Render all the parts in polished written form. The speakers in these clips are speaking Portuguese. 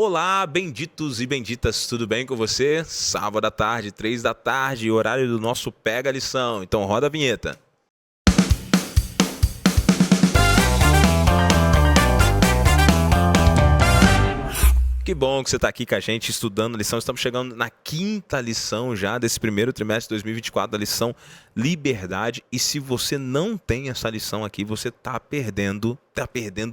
Olá, benditos e benditas, tudo bem com você? Sábado à tarde, 3 da tarde, horário do nosso Pega a Lição. Então roda a vinheta. Que bom que você está aqui com a gente estudando a lição. Estamos chegando na 5ª lição já desse primeiro trimestre de 2024, da lição Liberdade. E se você não tem essa lição aqui, você está perdendo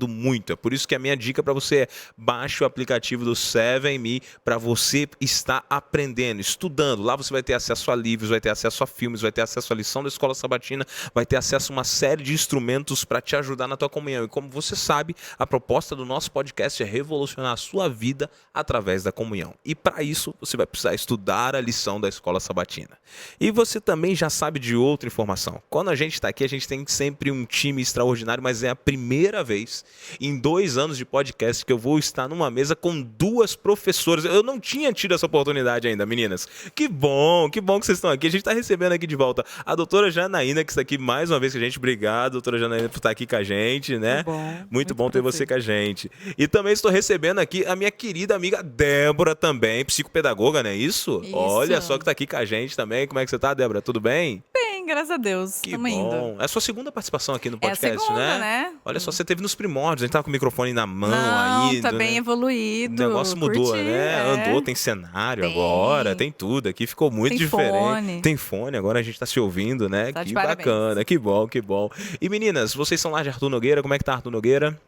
muito. É por isso que a minha dica para você é baixe o aplicativo do 7Me para você estar aprendendo, estudando. Lá você vai ter acesso a livros, vai ter acesso a filmes, vai ter acesso à lição da Escola Sabatina, vai ter acesso a uma série de instrumentos para te ajudar na tua comunhão. E como você sabe, a proposta do nosso podcast é revolucionar a sua vida através da comunhão. E para isso, você vai precisar estudar a lição da Escola Sabatina. E você também já sabe de outra informação. Quando a gente está aqui, a gente tem sempre um time extraordinário, mas é a primeira vez em 2 anos de podcast que eu vou estar numa mesa com 2 professoras. Eu não tinha tido essa oportunidade ainda, meninas. Que bom que vocês estão aqui. A gente está recebendo aqui de volta a doutora Janaína, que está aqui mais uma vez com a gente. Obrigado, doutora Janaína, por estar aqui com a gente, né? Muito bom ter você com a gente. E também estou recebendo aqui a minha querida amiga Débora também, psicopedagoga, não é isso? Olha só que está aqui com a gente também. Como é que você está, Débora? Tudo bem? Bem, graças a Deus. Que bom. Indo. É a sua segunda participação aqui no podcast, é a segunda, né? Olha só, você teve nos primórdios, a gente tava com o microfone na mão ainda. Tá bem evoluído. O negócio mudou, né? Andou, tem cenário agora, tem tudo. Aqui ficou muito diferente. Fone. Tem fone, agora a gente tá se ouvindo, né? Tá que bacana, que bom. E meninas, vocês são lá de Arthur Nogueira, como é que tá Arthur Nogueira?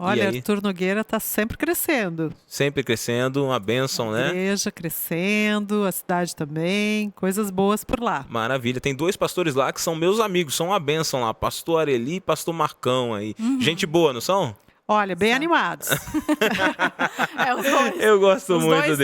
Olha, Arthur Nogueira está sempre crescendo. Sempre crescendo, uma bênção, né? A igreja crescendo, a cidade também, coisas boas por lá. Maravilha. Tem 2 pastores lá que são meus amigos, são uma bênção lá. Pastor Areli e pastor Marcão aí. Gente boa, não são? Olha, bem animados. Os dois. Eu gosto muito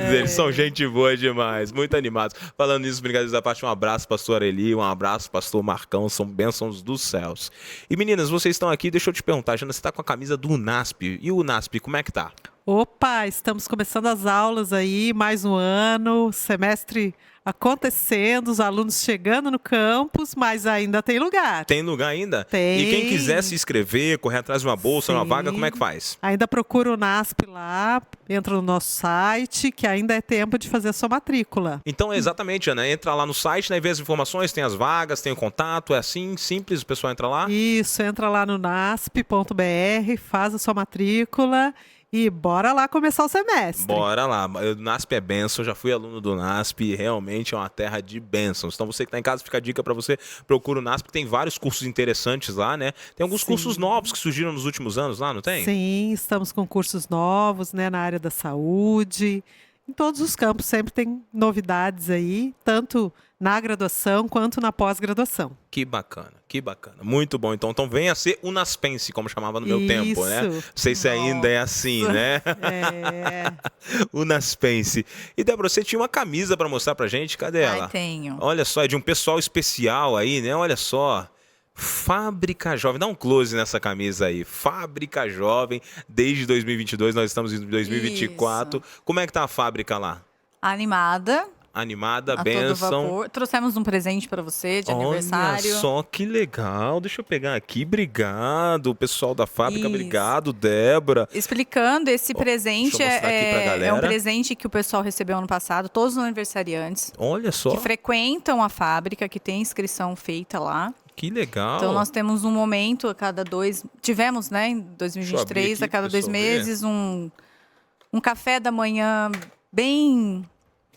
deles, são gente boa demais, muito animados. Falando nisso, brincadeiras da parte, um abraço, pastor Areli, um abraço, pastor Marcão, são bênçãos dos céus. E meninas, vocês estão aqui, deixa eu te perguntar, Jana, você está com a camisa do UNASP, e o UNASP, como é que tá? Opa, estamos começando as aulas aí, mais um ano, semestre acontecendo, os alunos chegando no campus, mas ainda tem lugar. Tem lugar ainda? Tem. E quem quiser se inscrever, correr atrás de uma bolsa, uma vaga, como é que faz? Ainda procura o NASP lá, entra no nosso site, que ainda é tempo de fazer a sua matrícula. Então, exatamente, Ana, entra lá no site, né, vê as informações, tem as vagas, tem o contato, é assim, simples, o pessoal entra lá? Isso, entra lá no nasp.br, faz a sua matrícula. E bora lá começar o semestre. Bora lá. O NASP é bênção, já fui aluno do NASP e realmente é uma terra de bênçãos. Então você que está em casa, fica a dica para você, procura o NASP, tem vários cursos interessantes lá, né? Tem alguns cursos novos que surgiram nos últimos anos lá, não tem? Sim, estamos com cursos novos, né, na área da saúde. Em todos os campos sempre tem novidades aí, tanto na graduação quanto na pós-graduação. Que bacana. Muito bom. Então venha ser unaspense, como chamava no meu tempo, né? Não sei se ainda é assim, né? Unaspense. E, Débora, você tinha uma camisa para mostrar pra gente? Cadê ela? Tenho. Olha só, é de um pessoal especial aí, né? Olha só. Fábrica Jovem, dá um close nessa camisa aí. Fábrica Jovem, desde 2022, nós estamos em 2024. Isso. Como é que tá a fábrica lá? Animada, bênção. Trouxemos um presente para você de aniversário. Olha só que legal. Deixa eu pegar aqui. Obrigado, pessoal da fábrica. Isso. Obrigado, Débora. Explicando, esse presente é um presente que o pessoal recebeu ano passado, todos os aniversariantes. Olha só. Que frequentam a fábrica, que tem inscrição feita lá. Que legal. Então, nós temos um momento a cada 2... Tivemos, né, em 2023, a cada 2 meses, um café da manhã bem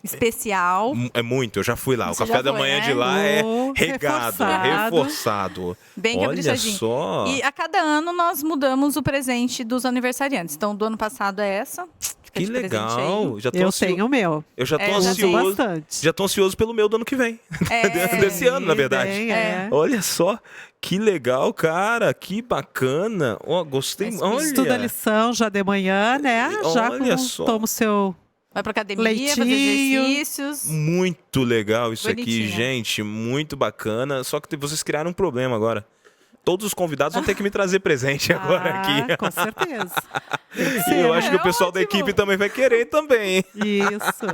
especial. É muito, eu já fui lá. Você o café da manhã de lá é regado, reforçado. Bem caprichadinho. Só. E a cada ano nós mudamos o presente dos aniversariantes. Então, do ano passado é essa. Que legal. Eu tenho o meu. Eu já tô ansioso. Já tô ansioso pelo meu do ano que vem. Desse ano, na verdade. Olha só. Que legal, cara. Que bacana. Gostei. Olha. Estuda a lição já de manhã, né? Toma o seu... Vai pra academia, leitinho. fazer exercícios. Muito legal isso Bonitinho. aqui, gente. Muito bacana. Só que vocês criaram um problema agora. todos os convidados vão ter que me trazer presente agora aqui. Com certeza. E eu acho que o pessoal da equipe também vai querer também. Isso.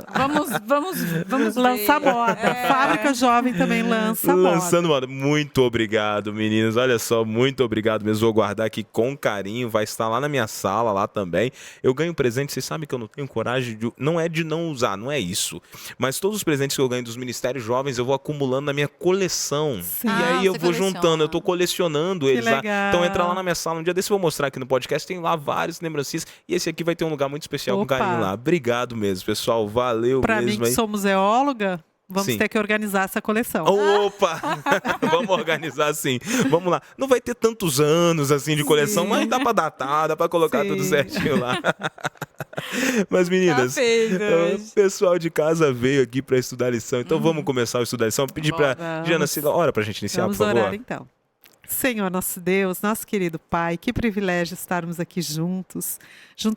Vamos lançar moda. Fábrica Jovem também lança moda. Lançando moda. Muito obrigado, meninas. Olha só, muito obrigado mesmo. Vou guardar aqui com carinho. Vai estar lá na minha sala, lá também. Eu ganho presente, vocês sabem que eu não tenho coragem de... Não é de não usar, não é isso. Mas todos os presentes que eu ganho dos Ministérios Jovens, eu vou acumulando na minha coleção. Sim. E aí eu vou coleciona. juntando, eu tô colecionando eles lá. legal. Então entra lá na minha sala. Um dia desse eu vou mostrar aqui no podcast. Tem lá vários lembrancinhas. E esse aqui vai ter um lugar muito especial com carinho lá. Obrigado mesmo, pessoal. Valeu pra mesmo. Mim, que sou museóloga, vamos Sim. ter que organizar essa coleção. Opa! Vamos organizar sim. Vamos lá. Não vai ter tantos anos assim de coleção, mas dá pra datar, dá pra colocar tudo certinho lá. Mas, meninas, o pessoal de casa veio aqui pra estudar a lição. Então vamos começar a estudar a lição. Pedir pra Jana Sila, ora pra gente iniciar, vamos por favor. Orar, então. Senhor nosso Deus, nosso querido Pai, que privilégio estarmos aqui juntos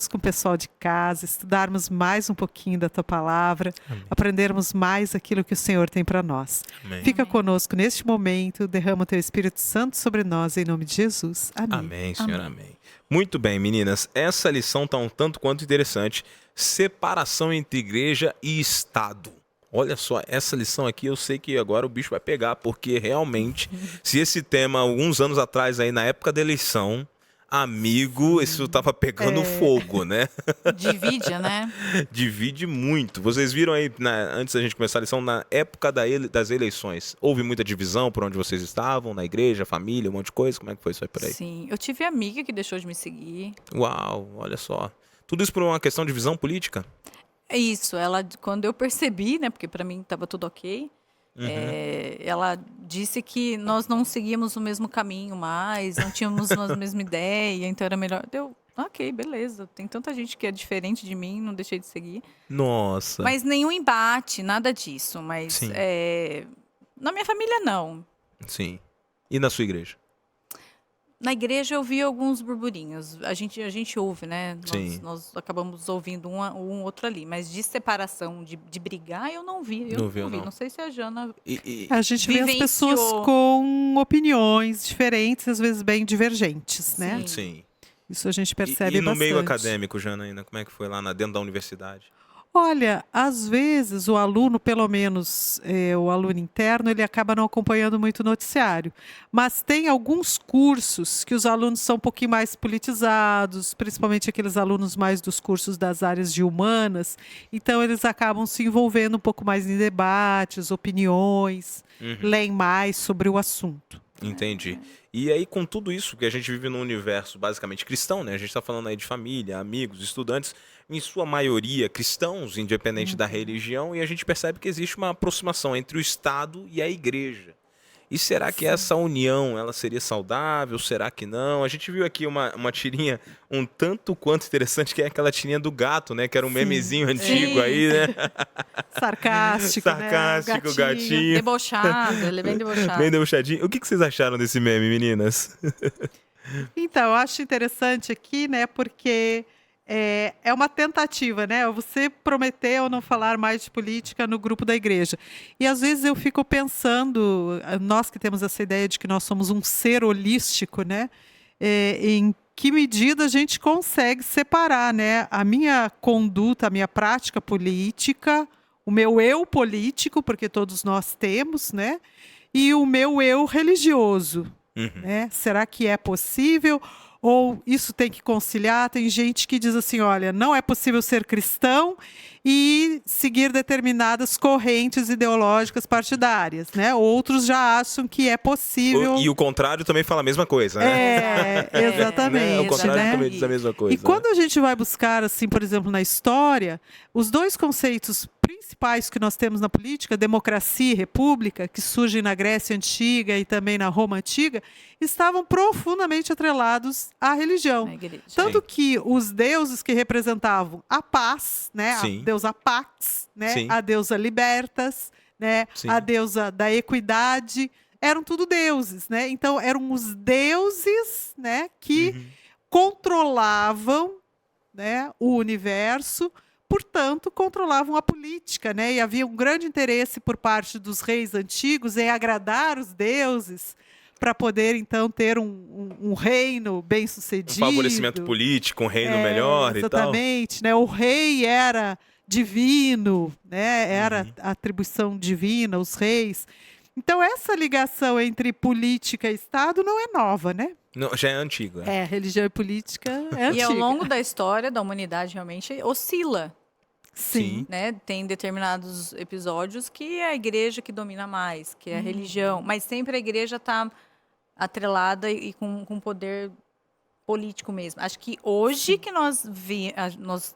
com o pessoal de casa, estudarmos mais um pouquinho da Tua Palavra, aprendermos mais aquilo que o Senhor tem para nós. Amém. Fica conosco neste momento, derrama o Teu Espírito Santo sobre nós, em nome de Jesus. Amém. Amém, Senhor, amém. Muito bem, meninas, essa lição está um tanto quanto interessante. Separação entre igreja e Estado. Olha só, essa lição aqui eu sei que agora o bicho vai pegar, porque realmente, se esse tema, alguns anos atrás, aí na época da eleição, amigo, isso tava pegando fogo, né? Divide, né? Divide muito. Vocês viram aí, antes da gente começar a lição, na época das eleições, houve muita divisão por onde vocês estavam, na igreja, família, um monte de coisa? Como é que foi isso aí por aí? Sim, eu tive amiga que deixou de me seguir. Uau, olha só. Tudo isso por uma questão de visão política? É isso, quando eu percebi, né, porque para mim estava tudo ok, ela disse que nós não seguíamos o mesmo caminho mais, não tínhamos a mesma ideia, então era melhor. Ok, beleza, tem tanta gente que é diferente de mim, não deixei de seguir. Nossa. Mas nenhum embate, nada disso, mas na minha família não. Sim. E na sua igreja? Na igreja eu vi alguns burburinhos. A gente ouve, né? Sim. Nós acabamos ouvindo um outro ali. Mas de separação, de brigar, eu não vi. Eu não vi. Não sei se a Jana A gente vê as vivenciou. pessoas com opiniões diferentes, às vezes bem divergentes, né? Sim. Isso a gente percebe E no bastante. meio acadêmico, Jana, ainda, como é que foi lá dentro da universidade? Olha, às vezes o aluno, pelo menos o aluno interno, ele acaba não acompanhando muito o noticiário. Mas tem alguns cursos que os alunos são um pouquinho mais politizados, principalmente aqueles alunos mais dos cursos das áreas de humanas. Então, eles acabam se envolvendo um pouco mais em debates, opiniões, leem mais sobre o assunto. Entendi. E aí, com tudo isso, que a gente vive num universo basicamente cristão, né? A gente está falando aí de família, amigos, estudantes, em sua maioria cristãos, independente da religião, e a gente percebe que existe uma aproximação entre o Estado e a igreja. E será que essa união, ela seria saudável? Será que não? A gente viu aqui uma tirinha um tanto quanto interessante, que é aquela tirinha do gato, né? Que era um memezinho antigo aí, né? Sarcástico, Sarcástico, né? gatinho. Debochado, ele é bem debochado. Bem debochadinho. O que vocês acharam desse meme, meninas? Então, eu acho interessante aqui, né? Porque é uma tentativa, né? Você prometeu não falar mais de política no grupo da igreja. E às vezes eu fico pensando, nós que temos essa ideia de que nós somos um ser holístico, né? Em que medida a gente consegue separar, né? A minha conduta, a minha prática política, o meu eu político, porque todos nós temos, né? E o meu eu religioso. Né? Será que é possível? Ou isso tem que conciliar? Tem gente que diz assim, olha, não é possível ser cristão e seguir determinadas correntes ideológicas partidárias, né? Outros já acham que é possível. E o contrário também fala a mesma coisa, né? Exatamente. O contrário né? também diz a mesma coisa. E quando a gente vai buscar, assim, por exemplo, na história, os dois conceitos principais que nós temos na política, democracia e república, que surgem na Grécia Antiga e também na Roma Antiga, estavam profundamente atrelados à religião. Tanto que os deuses que representavam a paz, né, a deusa Pax, né, a deusa Libertas, né, a deusa da equidade, eram tudo deuses, né? Então eram os deuses, né, que controlavam, né, o universo. Portanto, controlavam a política, né? E havia um grande interesse por parte dos reis antigos em agradar os deuses para poder, então, ter um reino bem-sucedido. Um favorecimento político, um reino melhor e tal. Exatamente, né? O rei era divino, né? Era a atribuição divina, os reis. Então, essa ligação entre política e Estado não é nova, né? Não, já é antigo. Religião e política é antiga. E ao longo da história da humanidade realmente oscila. Sim. Né? Tem determinados episódios que é a igreja que domina mais, que é a religião. Mas sempre a igreja está atrelada e com poder político mesmo. Acho que hoje que nós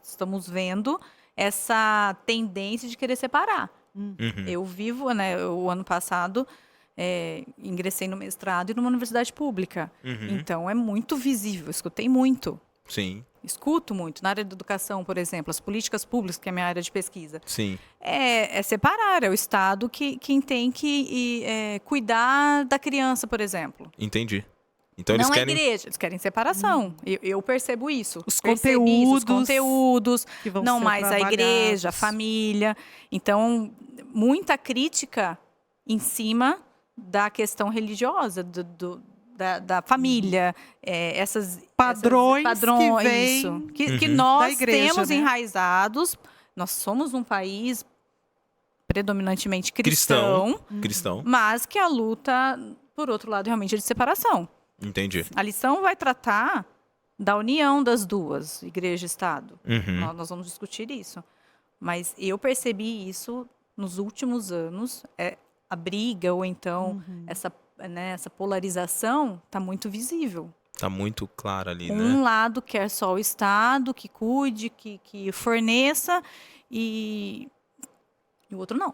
estamos vendo essa tendência de querer separar. Eu vivo, né? O ano passado ingressei no mestrado e numa universidade pública. Então é muito visível, escutei muito. Sim. Escuto muito. Na área da educação, por exemplo, as políticas públicas, que é a minha área de pesquisa. Sim. É separar, é o Estado quem tem que cuidar da criança, por exemplo. Entendi. Então não eles querem... a igreja, eles querem separação. Eu percebo isso. Os conteúdos que vão não ser mais a igreja, a trabalhados. família. Então, muita crítica em cima da questão religiosa, da família, essas Padrões que vêm isso, que da nós igreja, temos né? enraizados. Nós somos um país predominantemente cristão, mas que a luta, por outro lado, realmente é de separação. Entendi. A lição vai tratar da união das duas, igreja e Estado. Nós vamos discutir isso. Mas eu percebi isso nos últimos anos, a briga ou então essa polarização está muito visível. Está muito claro ali, né? Um lado quer só o Estado, que cuide, que forneça, e o outro não.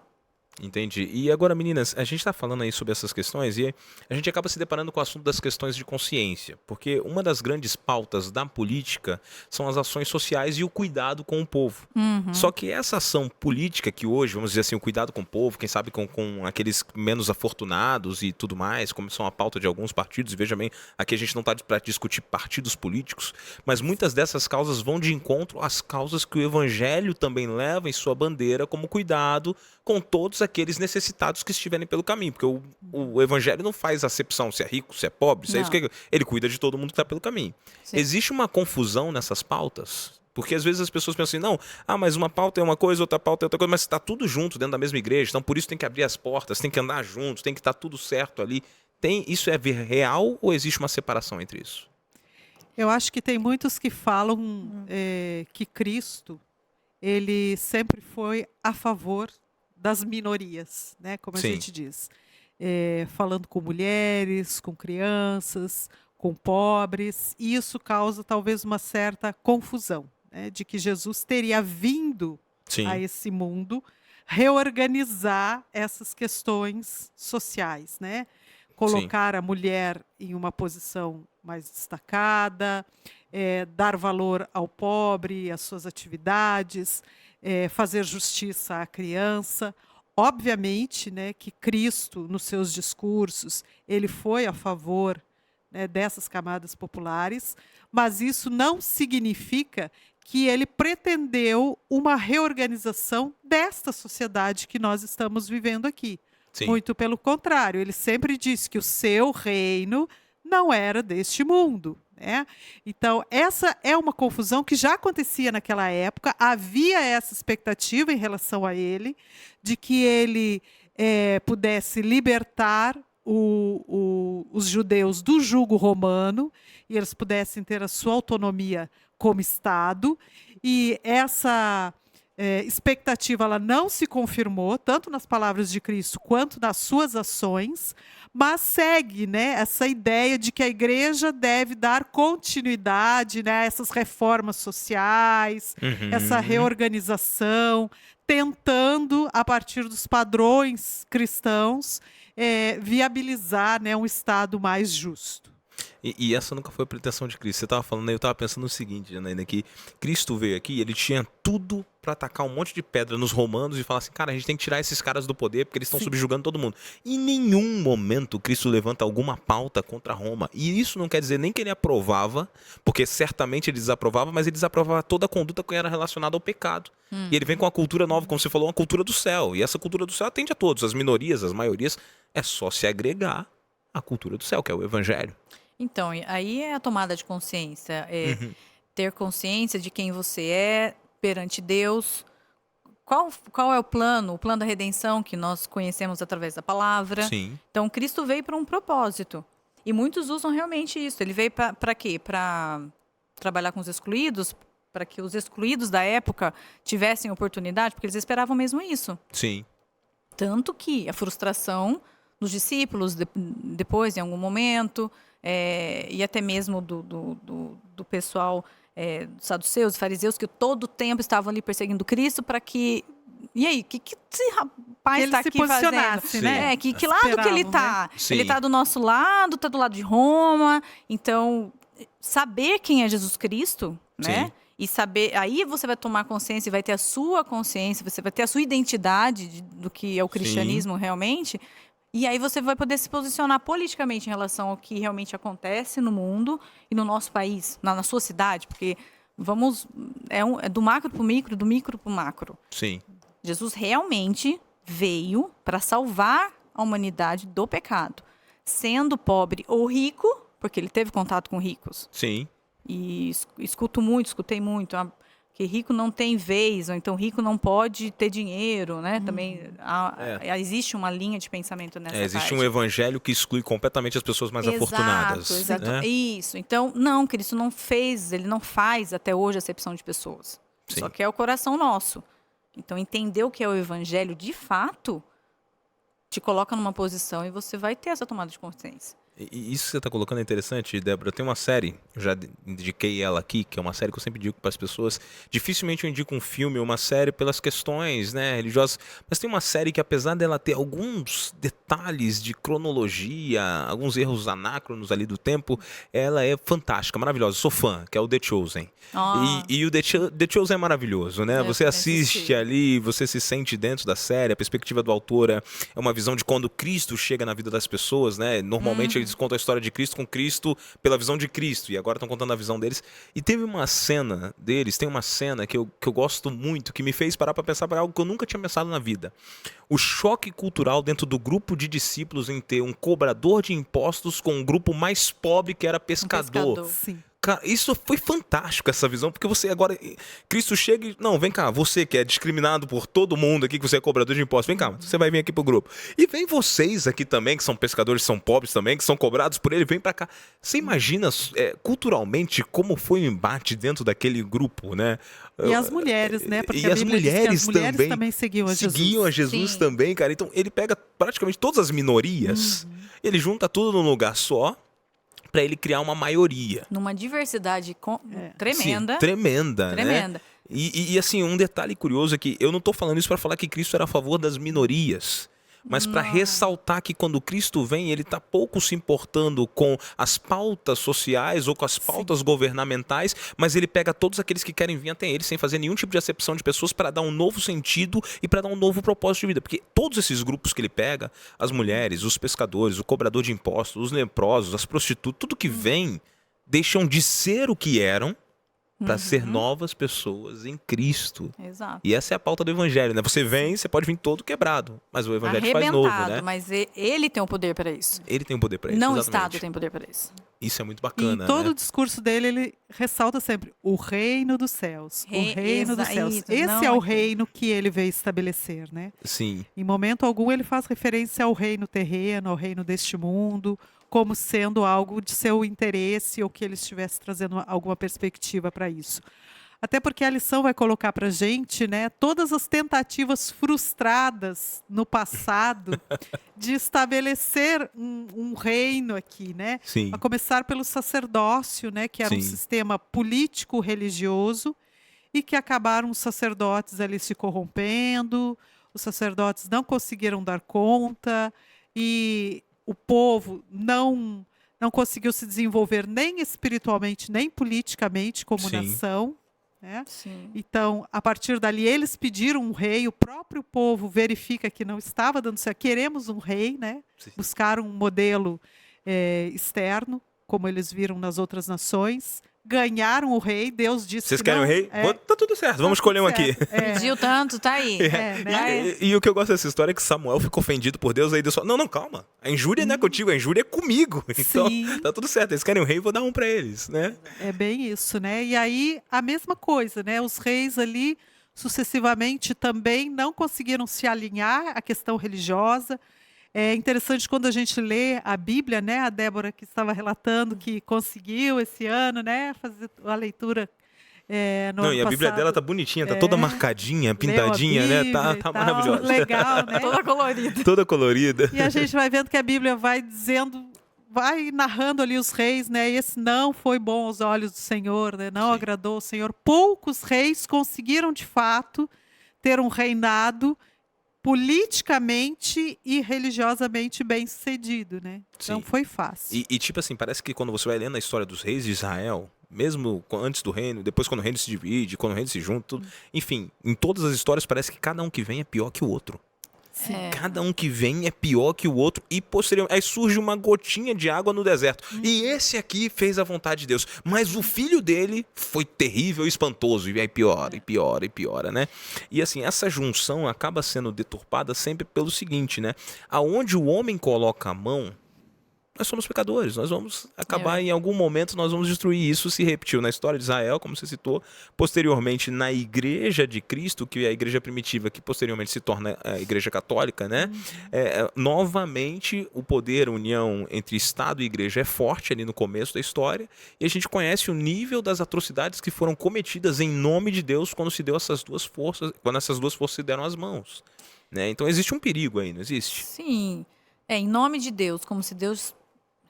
Entendi. E agora, meninas, a gente está falando aí sobre essas questões e a gente acaba se deparando com o assunto das questões de consciência, porque uma das grandes pautas da política são as ações sociais e o cuidado com o povo. Só que essa ação política que hoje, vamos dizer assim, o cuidado com o povo, quem sabe com aqueles menos afortunados e tudo mais, como são a pauta de alguns partidos, e veja bem, aqui a gente não está para discutir partidos políticos, mas muitas dessas causas vão de encontro às causas que o evangelho também leva em sua bandeira, como cuidado com todos aqueles necessitados que estiverem pelo caminho, porque o evangelho não faz acepção se é rico, se é pobre, se é isso que ele cuida de todo mundo que está pelo caminho. Sim. Existe uma confusão nessas pautas? Porque às vezes as pessoas pensam assim, não, mas uma pauta é uma coisa, outra pauta é outra coisa, mas está tudo junto dentro da mesma igreja, então por isso tem que abrir as portas, tem que andar juntos, tem que estar tudo certo ali. Isso é real ou existe uma separação entre isso? Eu acho que tem muitos que falam que Cristo, ele sempre foi a favor das minorias, né? Como a gente diz. Falando com mulheres, com crianças, com pobres. E isso causa talvez uma certa confusão, né? De que Jesus teria vindo a esse mundo reorganizar essas questões sociais, né? Colocar a mulher em uma posição mais destacada, dar valor ao pobre, às suas atividades, fazer justiça à criança. Obviamente, né, que Cristo, nos seus discursos, ele foi a favor, né, dessas camadas populares, mas isso não significa que ele pretendeu uma reorganização desta sociedade que nós estamos vivendo aqui. Sim. Muito pelo contrário, ele sempre disse que o seu reino não era deste mundo. Então, essa é uma confusão que já acontecia naquela época, havia essa expectativa em relação a ele, de que ele pudesse libertar os judeus do jugo romano, e eles pudessem ter a sua autonomia como Estado, e essa expectativa ela não se confirmou, tanto nas palavras de Cristo quanto nas suas ações, mas segue, né, essa ideia de que a igreja deve dar continuidade, né, a essas reformas sociais, essa reorganização, tentando, a partir dos padrões cristãos, viabilizar, né, um Estado mais justo. E essa nunca foi a pretensão de Cristo. Você estava falando, eu estava pensando no seguinte, Janaína, que Cristo veio aqui, ele tinha tudo para atacar um monte de pedra nos romanos e falar assim, cara, a gente tem que tirar esses caras do poder porque eles estão subjugando todo mundo. Em nenhum momento Cristo levanta alguma pauta contra Roma. E isso não quer dizer nem que ele aprovava, porque certamente ele desaprovava, mas ele desaprovava toda a conduta que era relacionada ao pecado. E ele vem com uma cultura nova, como você falou, uma cultura do céu. E essa cultura do céu atende a todos, as minorias, as maiorias, é só se agregar a cultura do céu, que é o evangelho. Então, aí é a tomada de consciência, é ter consciência de quem você é perante Deus. Qual é o plano da redenção que nós conhecemos através da palavra? Sim. Então, Cristo veio para um propósito. E muitos usam realmente isso. Ele veio para quê? Para trabalhar com os excluídos, para que os excluídos da época tivessem oportunidade, porque eles esperavam mesmo isso. Sim. Tanto que a frustração dos discípulos, depois, em algum momento, e até mesmo do pessoal dos saduceus, dos fariseus, que todo o tempo estavam ali perseguindo Cristo para que... E aí, o que esse rapaz está aqui fazendo? Sim. Né? Que lado que ele está? Né? Ele está do nosso lado, está do lado de Roma. Então, saber quem é Jesus Cristo, né? Sim. E saber, aí você vai tomar consciência e vai ter a sua consciência, você vai ter a sua identidade do que é o cristianismo realmente. E aí você vai poder se posicionar politicamente em relação ao que realmente acontece no mundo e no nosso país, na sua cidade, porque é do macro para o micro, do micro para o macro. Sim. Jesus realmente veio para salvar a humanidade do pecado, sendo pobre ou rico, porque ele teve contato com ricos. Sim. E escutei muito, que rico não tem vez, ou então rico não pode ter dinheiro, né? Também existe uma linha de pensamento nessa existe parte. um evangelho que exclui completamente as pessoas mais afortunadas. Exato. Né? Isso. Então, não, Cristo não fez, ele não faz até hoje acepção de pessoas. Sim. Só que é o coração nosso. Então, entender o que é o evangelho de fato te coloca numa posição e você vai ter essa tomada de consciência. E isso que você está colocando é interessante, Débora. Tem uma série, eu já indiquei ela aqui, que é uma série que eu sempre indico para as pessoas. Dificilmente eu indico um filme ou uma série pelas questões, né, religiosas, mas tem uma série que, apesar dela ter alguns detalhes de cronologia, alguns erros anacronos ali do tempo, ela é fantástica, maravilhosa. Eu sou fã, que é o The Chosen. E o The Chosen é maravilhoso, né? Você assiste ali, você se sente dentro da série, a perspectiva do autor é uma visão de quando Cristo chega na vida das pessoas, né? Normalmente eles contam a história de Cristo com Cristo pela visão de Cristo, e agora estão contando a visão deles. E teve uma cena deles, tem uma cena que eu gosto muito, que me fez parar para pensar para algo que eu nunca tinha pensado na vida. O choque cultural dentro do grupo de discípulos em ter um cobrador de impostos com um grupo mais pobre que era pescador. Sim. Cara, isso foi fantástico, essa visão, porque você agora... Cristo chega e... Não, vem cá, você que é discriminado por todo mundo aqui, que você é cobrador de impostos, vem cá, você vai vir aqui pro grupo. E vem vocês aqui também, que são pescadores, são pobres também, que são cobrados por ele, vem pra cá. Você imagina, culturalmente, como foi o embate dentro daquele grupo, né? E as mulheres, né? Porque e as mulheres também seguiam a Jesus. Seguiam a Jesus também, cara. Então, ele pega praticamente todas as minorias, ele junta tudo num lugar só, para ele criar uma maioria. Numa diversidade tremenda. Sim, tremenda. Tremenda. Né? E assim, um detalhe curioso é que eu não estou falando isso para falar que Cristo era a favor das minorias, mas para ressaltar que quando Cristo vem, ele está pouco se importando com as pautas sociais ou com as pautas governamentais, mas ele pega todos aqueles que querem vir até ele sem fazer nenhum tipo de acepção de pessoas para dar um novo sentido e para dar um novo propósito de vida. Porque todos esses grupos que ele pega, as mulheres, os pescadores, o cobrador de impostos, os leprosos, as prostitutas, tudo que vem, deixam de ser o que eram para ser novas pessoas em Cristo. Exato. E essa é a pauta do evangelho, né? Você vem, você pode vir todo quebrado, mas o evangelho te faz novo, né? Mas ele tem o poder para isso. Ele tem o poder para isso, não exatamente. o Estado tem poder para isso. Isso é muito E bacana, em todo né? o discurso dele, ele ressalta sempre o reino dos céus. O reino dos céus. Isso, Esse é o reino que ele veio estabelecer, né? Sim. Em momento algum, ele faz referência ao reino terreno, ao reino deste mundo, como sendo algo de seu interesse ou que ele estivesse trazendo alguma perspectiva para isso. Até porque a lição vai colocar para a gente, né, todas as tentativas frustradas no passado de estabelecer um reino aqui, né? Sim. A começar pelo sacerdócio, né, que era um sistema político-religioso e que acabaram os sacerdotes ali se corrompendo, os sacerdotes não conseguiram dar conta e o povo não conseguiu se desenvolver nem espiritualmente, nem politicamente como nação. Né? Então, a partir dali, eles pediram um rei, o próprio povo verifica que não estava dando certo. Queremos um rei, né? Buscaram um modelo externo, como eles viram nas outras nações, ganharam o rei. Deus disse Vocês que querem não, o rei? Tá tudo certo, vamos escolher um aqui. Pediu tanto, tá aí. Né? E o que eu gosto dessa história é que Samuel ficou ofendido por Deus, aí Deus falou, não, calma, a injúria não é contigo, a injúria é comigo. Então, Sim. tá tudo certo, eles querem o rei, vou dar um pra eles, né? É bem isso, né? E aí, a mesma coisa, né? Os reis ali, sucessivamente, também não conseguiram se alinhar à questão religiosa. É interessante quando a gente lê a Bíblia, né? A Débora que estava relatando que conseguiu esse ano, né? Fazer a leitura no Não, ano e a Bíblia passado. dela tá bonitinha, tá toda marcadinha, Leu a pintadinha, né? Bíblia Tá e tal. maravilhosa. Legal, né? Toda colorida. Toda colorida. E a gente vai vendo que a Bíblia vai dizendo, vai narrando ali os reis, né? E esse não foi bom aos olhos do Senhor, né? Não Sim. agradou o Senhor. Poucos reis conseguiram, de fato, ter um reinado politicamente e religiosamente bem sucedido, né? Não Sim. foi fácil. E tipo assim, parece que quando você vai lendo a história dos reis de Israel, mesmo antes do reino, depois quando o reino se divide, quando o reino se junta, tudo, enfim, em todas as histórias parece que cada um que vem é pior que o outro. Sim. Cada um que vem é pior que o outro e posteriormente aí surge uma gotinha de água no deserto. E esse aqui fez a vontade de Deus, mas o filho dele foi terrível e espantoso e aí piora, e piora, e piora, né? E assim, essa junção acaba sendo deturpada sempre pelo seguinte, né? Aonde o homem coloca a mão, nós somos pecadores, nós vamos acabar em algum momento, nós vamos destruir. Isso se repetiu na história de Israel, como você citou, posteriormente na igreja de Cristo, que é a igreja primitiva, que posteriormente se torna a igreja católica, né? Novamente, o poder, a união entre Estado e igreja é forte ali no começo da história, e a gente conhece o nível das atrocidades que foram cometidas em nome de Deus quando se deu essas duas forças, quando essas duas forças se deram as mãos, né? Então existe um perigo aí, não existe? Sim. Em nome de Deus, como se Deus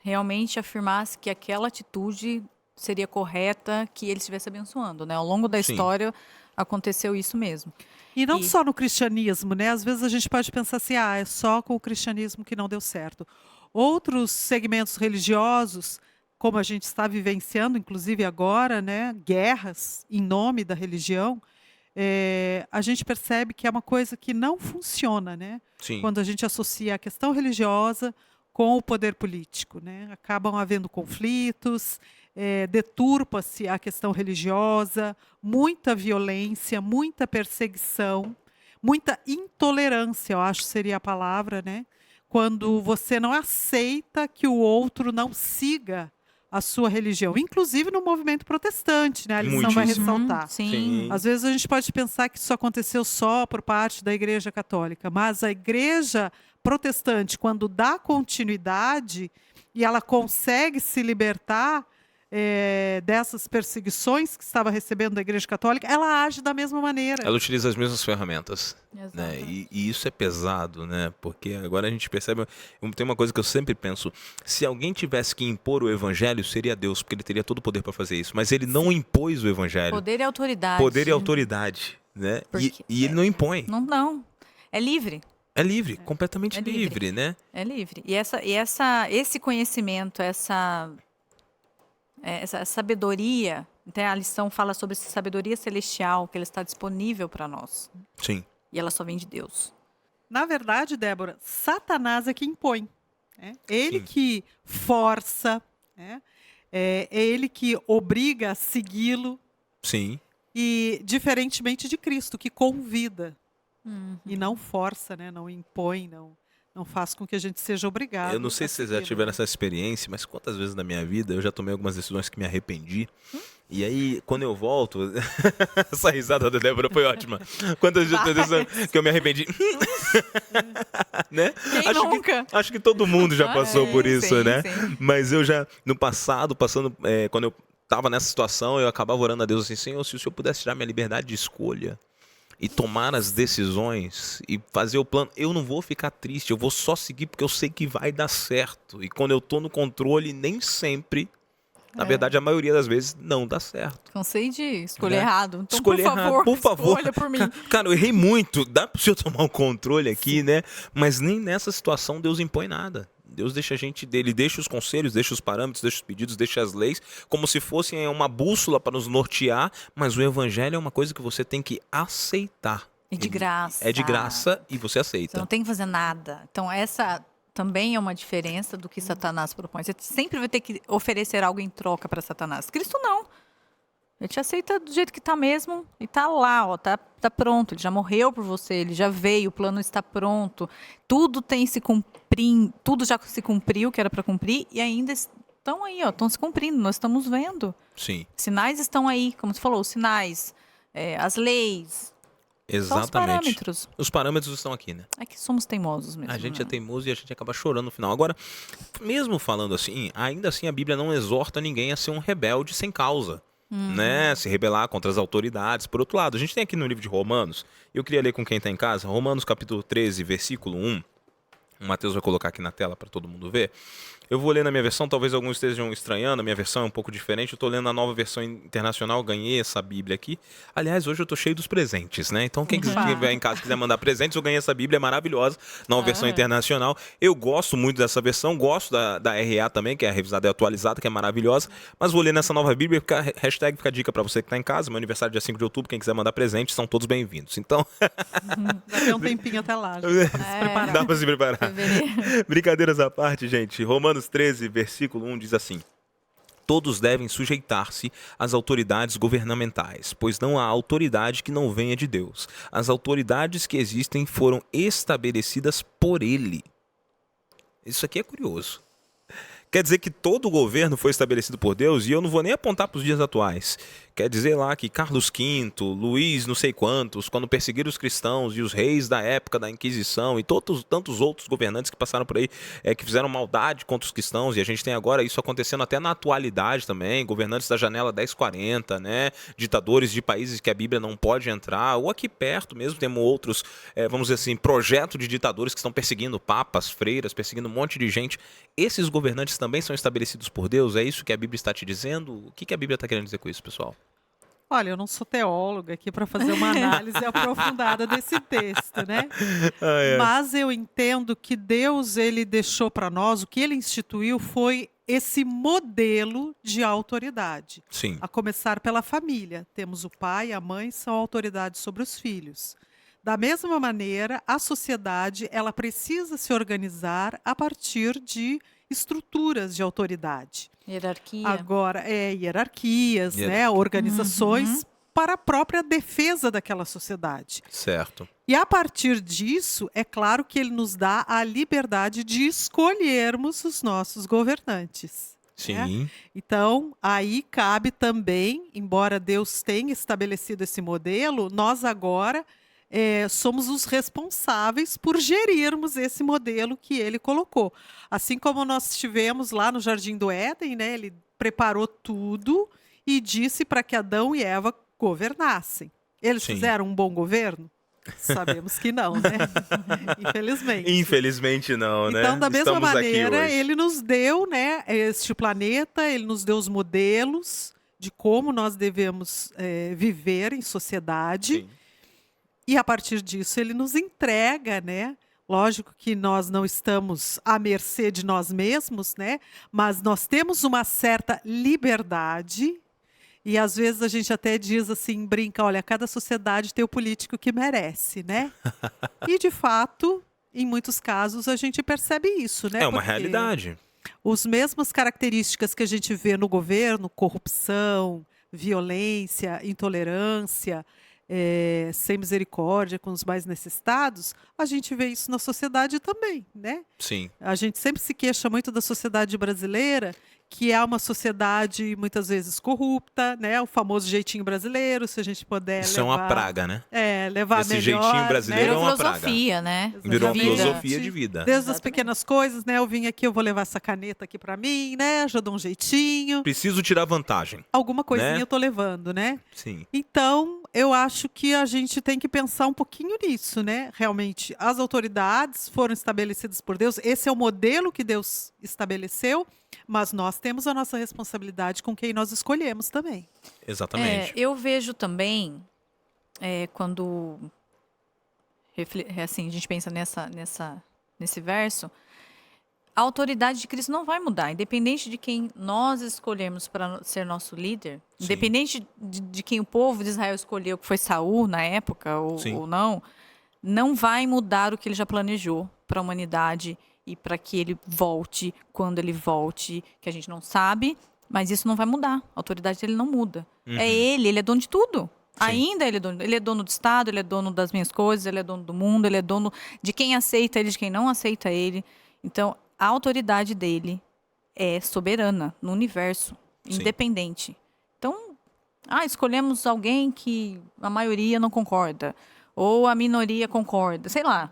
realmente afirmasse que aquela atitude seria correta, que ele estivesse abençoando, né? Ao longo da Sim. história aconteceu isso mesmo. E não E- só no cristianismo, né? Às vezes a gente pode pensar assim, é só com o cristianismo que não deu certo. Outros segmentos religiosos, como a gente está vivenciando, inclusive agora, né? Guerras em nome da religião, a gente percebe que é uma coisa que não funciona, né? Sim. Quando a gente associa a questão religiosa com o poder político, né? Acabam havendo conflitos, deturpa-se a questão religiosa, muita violência, muita perseguição, muita intolerância, eu acho que seria a palavra, né? Quando você não aceita que o outro não siga a sua religião, inclusive no movimento protestante, né? A lição vai Muitíssimo. ressaltar. Sim. Às vezes a gente pode pensar que isso aconteceu só por parte da Igreja Católica, mas a Igreja Protestante, quando dá continuidade e ela consegue se libertar dessas perseguições que estava recebendo da Igreja Católica, ela age da mesma maneira. Ela utiliza as mesmas ferramentas, Exato. né? E isso é pesado, né? Porque agora a gente percebe, tem uma coisa que eu sempre penso, se alguém tivesse que impor o evangelho, seria Deus, porque ele teria todo o poder para fazer isso, mas ele não impôs o evangelho. Poder e autoridade. Poder e autoridade, né? Porque- E ele não impõe. Não. É livre. É livre, completamente É livre. livre, né? É livre. E esse conhecimento, essa sabedoria, até a lição fala sobre essa sabedoria celestial, que ela está disponível para nós. Sim. E ela só vem de Deus. Na verdade, Débora, Satanás é que impõe. Né? Ele Sim. que força, né? É ele que obriga a segui-lo, Sim. e diferentemente de Cristo, que convida. Uhum. E não força, né? Não impõe, não faz com que a gente seja obrigado. Eu não sei a se vocês já segui-lo, tiveram né? essa experiência, mas quantas vezes na minha vida eu já tomei algumas decisões que me arrependi. E aí, quando eu volto, essa risada da Débora foi ótima. Quantas vezes que eu me arrependi? Né? Quem nunca? Acho que todo mundo já passou por isso, sim, né? sim. Mas eu já, no passado, quando eu estava nessa situação, eu acabava orando a Deus assim, Senhor, se o Senhor pudesse tirar minha liberdade de escolha e tomar as decisões e fazer o plano, eu não vou ficar triste, eu vou só seguir porque eu sei que vai dar certo. E quando eu tô no controle, nem sempre, na verdade, a maioria das vezes, não dá certo. Cansei de escolher Né? errado. Então, Escolher errado, por favor. escolha por mim. Cara, eu errei muito, dá pro senhor tomar o controle aqui, né? Mas nem nessa situação Deus impõe nada. Deus deixa a gente dele, deixa os conselhos, deixa os parâmetros, deixa os pedidos, deixa as leis, como se fossem uma bússola para nos nortear, mas o evangelho é uma coisa que você tem que aceitar. É de graça. É de graça e você Você aceita. não tem que fazer nada. Então, essa também é uma diferença do que Satanás propõe. Você sempre vai ter que oferecer algo em troca para Satanás. Cristo não. Ele te aceita do jeito que tá mesmo e tá lá, ó, tá pronto. Ele já morreu por você, ele já veio, o plano está pronto. Tudo tem se cumprindo, tudo já se cumpriu que era para cumprir e ainda estão aí, ó, estão se cumprindo. Nós estamos vendo. Sim. Sinais estão aí, como você falou, os sinais, as leis. São os Exatamente. parâmetros. Os parâmetros estão aqui, né? É que somos teimosos mesmo. A gente né? é teimoso e a gente acaba chorando no final. Agora, mesmo falando assim, ainda assim a Bíblia não exorta ninguém a ser um rebelde sem causa. Né? Se rebelar contra as autoridades. Por outro lado, a gente tem aqui no livro de Romanos, eu queria ler com quem está em casa, Romanos capítulo 13, versículo 1. O Matheus vai colocar aqui na tela para todo mundo ver. Eu vou ler na minha versão, talvez alguns estejam estranhando, a minha versão é um pouco diferente. Eu estou lendo a nova versão internacional, ganhei essa Bíblia aqui. Aliás, hoje eu estou cheio dos presentes, né? Então quem estiver em casa e quiser mandar presentes, eu ganhei essa Bíblia, é maravilhosa, nova versão internacional. Eu gosto muito dessa versão, gosto da RA também, que é a revisada e atualizada, que é maravilhosa. Mas vou ler nessa nova Bíblia, hashtag fica a dica para você que está em casa. Meu aniversário é dia 5 de outubro, quem quiser mandar presentes, são todos bem-vindos. Então... Vai ter um tempinho até lá, já, pra se preparar. Dá para se preparar. Brincadeiras à parte, gente. Romanos 13, versículo 1 diz assim: todos devem sujeitar-se às autoridades governamentais, pois não há autoridade que não venha de Deus. As autoridades que existem foram estabelecidas por Ele. Isso aqui é curioso. Quer dizer que todo o governo foi estabelecido por Deus, e eu não vou nem apontar para os dias atuais. Quer dizer lá que Carlos V, Luís não sei quantos, quando perseguiram os cristãos e os reis da época da Inquisição e tantos outros governantes que passaram por aí, que fizeram maldade contra os cristãos, e a gente tem agora isso acontecendo até na atualidade também, governantes da janela 1040, né? Ditadores de países que a Bíblia não pode entrar, ou aqui perto mesmo temos outros, vamos dizer assim, projetos de ditadores que estão perseguindo papas, freiras, perseguindo um monte de gente. Esses governantes também são estabelecidos por Deus? É isso que a Bíblia está te dizendo? O que a Bíblia está querendo dizer com isso, pessoal? Olha, eu não sou teóloga aqui para fazer uma análise aprofundada desse texto, né? Mas eu entendo que Deus, ele deixou para nós, o que ele instituiu foi esse modelo de autoridade. Sim. A começar pela família. Temos o pai e a mãe, são autoridades sobre os filhos. Da mesma maneira, a sociedade, ela precisa se organizar a partir de estruturas de autoridade. Hierarquia. Agora, hierarquias, né, organizações para a própria defesa daquela sociedade. Certo. E a partir disso, é claro que ele nos dá a liberdade de escolhermos os nossos governantes. Sim. Né? Então, aí cabe também, embora Deus tenha estabelecido esse modelo, nós agora somos os responsáveis por gerirmos esse modelo que ele colocou. Assim como nós tivemos lá no Jardim do Éden, né, ele preparou tudo e disse para que Adão e Eva governassem. Eles fizeram um bom governo? Sabemos que não, né? Infelizmente. Infelizmente não, né? Então, da mesma maneira, ele nos deu, né, este planeta, ele nos deu os modelos de como nós devemos viver em sociedade. Sim. E a partir disso ele nos entrega, né? Lógico que nós não estamos à mercê de nós mesmos, né? Mas nós temos uma certa liberdade. E às vezes a gente até diz assim, brinca, olha, cada sociedade tem o político que merece, né? E de fato, em muitos casos a gente percebe isso, né? É uma realidade. As mesmas características que a gente vê no governo, corrupção, violência, intolerância, sem misericórdia com os mais necessitados, a gente vê isso na sociedade também, né? Sim. A gente sempre se queixa muito da sociedade brasileira, que é uma sociedade muitas vezes corrupta, né? O famoso jeitinho brasileiro, se a gente puder Isso levar... é uma praga, né? Levar Esse melhor, jeitinho brasileiro né? é uma filosofia, né? Virou uma Exatamente. filosofia de vida. Desde as pequenas coisas, né? Eu vim aqui, eu vou levar essa caneta aqui para mim, né? Já dou um jeitinho. Preciso tirar vantagem. Alguma coisinha né? eu tô levando, né? Sim. Então, eu acho que a gente tem que pensar um pouquinho nisso, né? Realmente, as autoridades foram estabelecidas por Deus. Esse é o modelo que Deus estabeleceu, mas nós temos a nossa responsabilidade com quem nós escolhemos também. Exatamente. Eu vejo também, quando assim, a gente pensa nesse verso, a autoridade de Cristo não vai mudar, independente de quem nós escolhermos para ser nosso líder, Sim. independente de quem o povo de Israel escolheu, que foi Saul na época, Sim. ou não vai mudar o que ele já planejou para a humanidade e para que ele volte, quando ele volte, que a gente não sabe, Mas isso não vai mudar. A autoridade dele não muda. É ele é dono de tudo. Ainda ele é dono do Estado, ele é dono das minhas coisas, ele é dono do mundo, ele é dono de quem aceita ele, de quem não aceita ele. Então, a autoridade dele é soberana no universo, independente. Então, escolhemos alguém que a maioria não concorda, ou a minoria concorda, sei lá.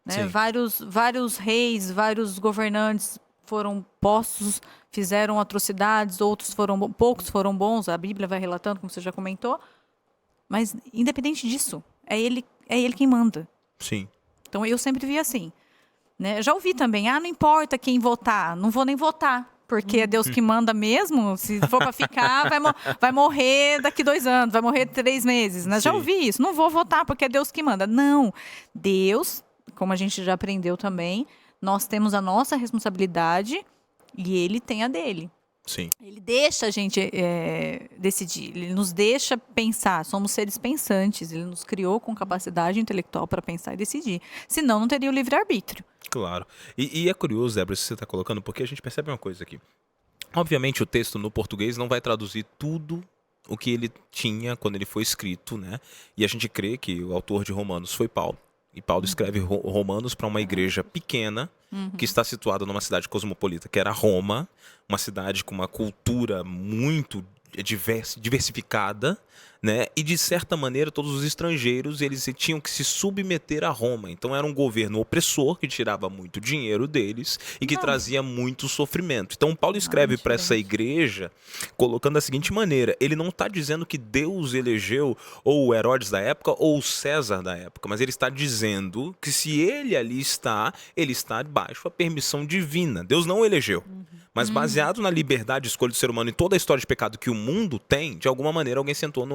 Né? Vários reis, vários governantes foram postos, fizeram atrocidades, poucos foram bons, a Bíblia vai relatando, como você já comentou. Mas, independente disso, é ele quem manda. Sim. Então, eu sempre vi assim. Né? Já ouvi também, não importa quem votar, não vou nem votar, porque é Deus que manda mesmo. Se for para ficar, vai morrer daqui 2 anos, vai morrer 3 meses. Né? Já ouvi isso, não vou votar porque é Deus que manda. Não, Deus, como a gente já aprendeu também, nós temos a nossa responsabilidade e ele tem a dele. Sim. Ele deixa a gente decidir, ele nos deixa pensar, somos seres pensantes, ele nos criou com capacidade intelectual para pensar e decidir. Senão, não teria o livre-arbítrio. Claro. E é curioso, Débora, isso que você está colocando, porque a gente percebe uma coisa aqui. Obviamente, o texto no português não vai traduzir tudo o que ele tinha quando ele foi escrito, né? E a gente crê que o autor de Romanos foi Paulo. E Paulo escreve Romanos para uma igreja pequena, que está situada numa cidade cosmopolita, que era Roma, uma cidade com uma cultura muito diversificada, né? E de certa maneira todos os estrangeiros eles tinham que se submeter a Roma. Então era um governo opressor que tirava muito dinheiro deles e que trazia muito sofrimento. Então Paulo escreve para essa igreja colocando da seguinte maneira: ele não está dizendo que Deus elegeu ou o Herodes da época ou o César da época, mas ele está dizendo que se ele ali está, ele está debaixo da permissão divina. Deus não o elegeu. Mas baseado na liberdade de escolha do ser humano e toda a história de pecado que o mundo tem, de alguma maneira alguém sentou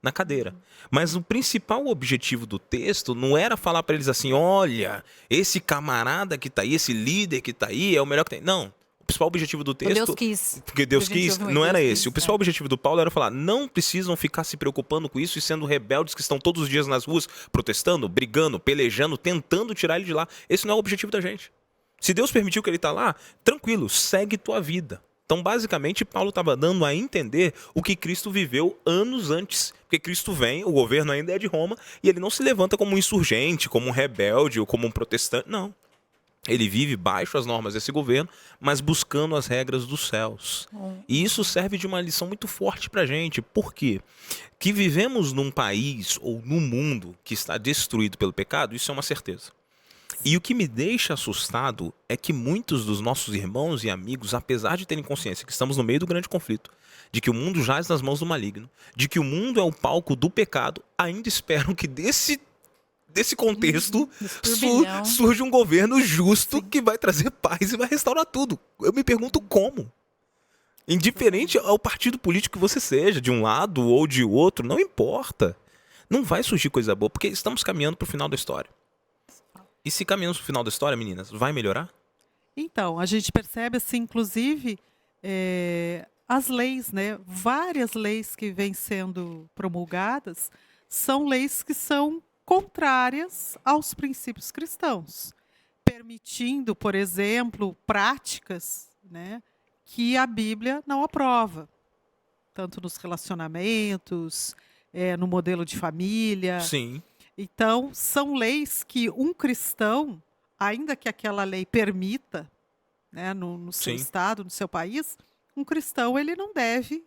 na cadeira. Mas o principal objetivo do texto não era falar para eles assim: olha, esse camarada que está aí, esse líder que está aí é o melhor que tem. Não. O principal objetivo do texto... Deus quis. Porque Deus quis, não era esse. O principal objetivo do Paulo era falar: não precisam ficar se preocupando com isso e sendo rebeldes que estão todos os dias nas ruas protestando, brigando, pelejando, tentando tirar ele de lá. Esse não é o objetivo da gente. Se Deus permitiu que ele está lá, tranquilo, segue tua vida. Então, basicamente, Paulo estava dando a entender o que Cristo viveu anos antes. Porque Cristo vem, o governo ainda é de Roma, e ele não se levanta como um insurgente, como um rebelde ou como um protestante. Não. Ele vive baixo as normas desse governo, mas buscando as regras dos céus. E isso serve de uma lição muito forte para a gente. Por quê? Que vivemos num país ou num mundo que está destruído pelo pecado, isso é uma certeza. E o que me deixa assustado é que muitos dos nossos irmãos e amigos, apesar de terem consciência que estamos no meio do grande conflito, de que o mundo jaz nas mãos do maligno, de que o mundo é o palco do pecado, ainda esperam que desse contexto surge um governo justo que vai trazer paz e vai restaurar tudo. Eu me pergunto como. Indiferente ao partido político que você seja, de um lado ou de outro, não importa. Não vai surgir coisa boa, porque estamos caminhando para o final da história. E se caminhamos para o final da história, meninas, vai melhorar? Então, a gente percebe, assim, inclusive, as leis, né? Várias leis que vêm sendo promulgadas são leis que são contrárias aos princípios cristãos, permitindo, por exemplo, práticas, né, que a Bíblia não aprova, tanto nos relacionamentos, no modelo de família. Sim. Então, são leis que um cristão, ainda que aquela lei permita, né, no seu estado, no seu país, um cristão ele não deve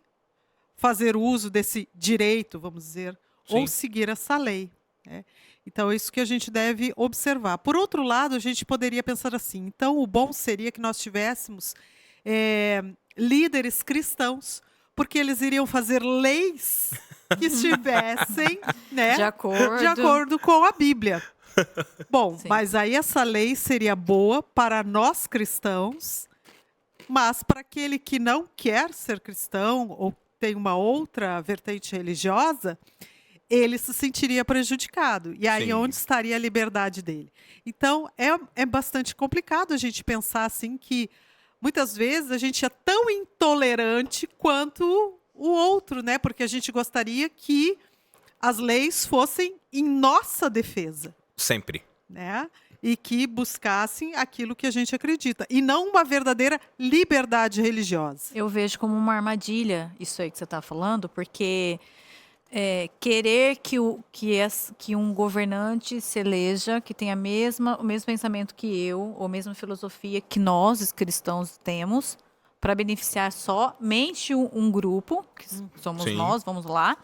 fazer uso desse direito, vamos dizer, ou seguir essa lei. Né? Então, é isso que a gente deve observar. Por outro lado, a gente poderia pensar assim: então, o bom seria que nós tivéssemos líderes cristãos, porque eles iriam fazer leis que estivessem, né, de acordo com a Bíblia. Bom, mas aí essa lei seria boa para nós cristãos, mas para aquele que não quer ser cristão ou tem uma outra vertente religiosa, ele se sentiria prejudicado. E aí onde estaria a liberdade dele? Então, é bastante complicado a gente pensar assim que muitas vezes a gente é tão intolerante quanto o outro, né? Porque a gente gostaria que as leis fossem em nossa defesa. Sempre. Né? e que buscassem aquilo que a gente acredita, e não uma verdadeira liberdade religiosa. Eu vejo como uma armadilha isso aí que você está falando, porque querer que um governante se eleja, que tenha o mesmo pensamento que eu, ou a mesma filosofia que nós, os cristãos, temos, para beneficiar somente um grupo, que somos Sim. nós, vamos lá,